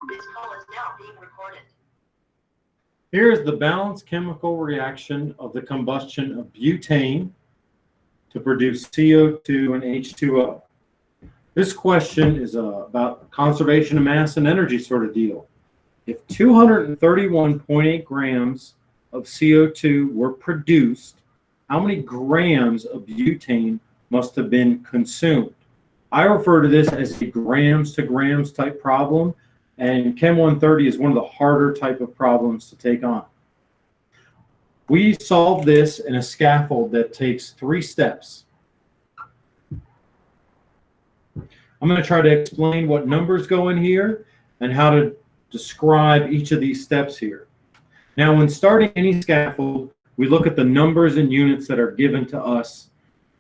This call is now being recorded. Here is the balanced chemical reaction of the combustion of butane to produce CO2 and H2O. This question is about conservation of mass and energy sort of deal. If 231.8 grams of CO2 were produced, how many grams of butane must have been consumed? I refer to this as a grams to grams type problem, and Chem 130 is one of the harder type of problems to take on. We solve this in a scaffold that takes 3 steps. I'm going to try to explain what numbers go in here and how to describe each of these steps here. Now, when starting any scaffold, we look at the numbers and units that are given to us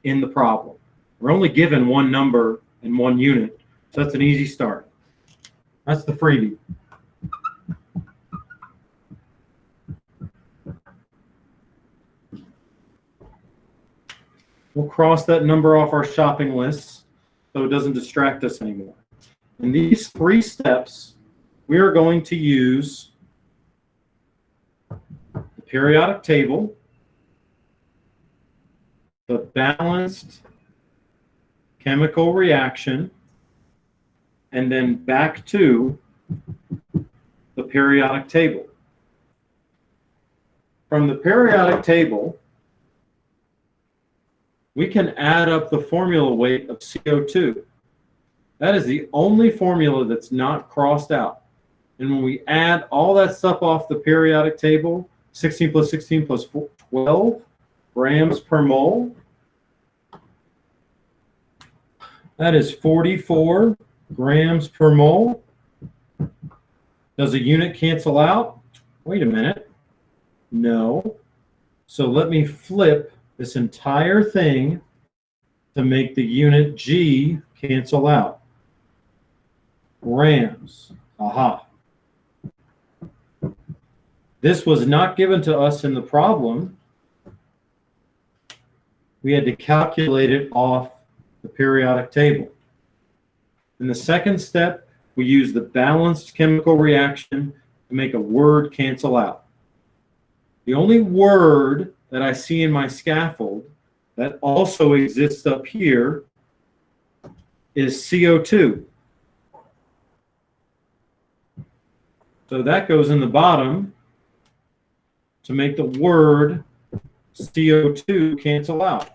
in the problem. We're only given one number and one unit, so that's an easy start. That's the freebie. We'll cross that number off our shopping lists so it doesn't distract us anymore. In these 3 steps, we are going to use the periodic table, the balanced chemical reaction, and then back to the periodic table. From the periodic table, we can add up the formula weight of CO2. That is the only formula that's not crossed out. And when we add all that stuff off the periodic table, 16 plus 16 plus 12 grams per mole, that is 44 grams per mole. Does a unit cancel out? Wait a minute. No. So let me flip this entire thing to make the unit G cancel out. Grams. Aha. This was not given to us in the problem. We had to calculate it off the periodic table. In the second step, we use the balanced chemical reaction to make a word cancel out. The only word that I see in my scaffold that also exists up here is CO2. So that goes in the bottom to make the word CO2 cancel out.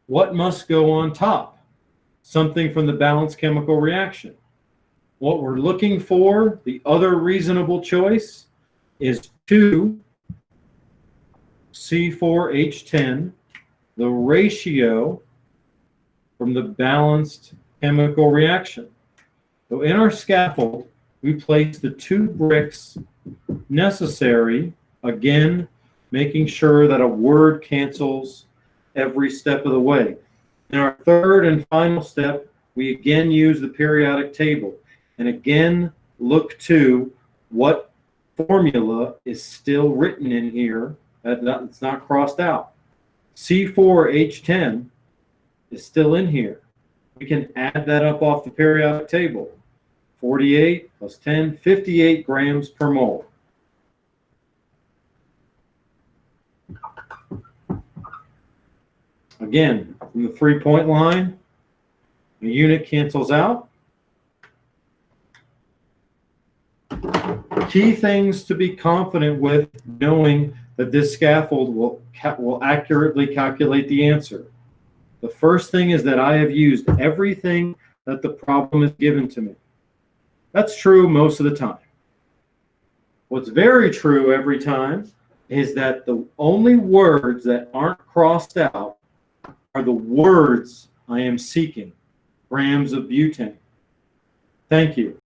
What must go on top? Something from the balanced chemical reaction. What we're looking for, the other reasonable choice, is 2C4H10, the ratio from the balanced chemical reaction. So in our scaffold, we place the 2 bricks necessary, again, making sure that a word cancels every step of the way. In our third and final step, we again use the periodic table and again look to what formula is still written in here that's not crossed out. C4H10 is still in here. We can add that up off the periodic table. 48 plus 10, 58 grams per mole. Again, from the 3-point line, the unit cancels out. Key things to be confident with, knowing that this scaffold will accurately calculate the answer. The first thing is that I have used everything that the problem is given to me. That's true most of the time. What's very true every time is that the only words that aren't crossed out are the words I am seeking, grams of butane. Thank you.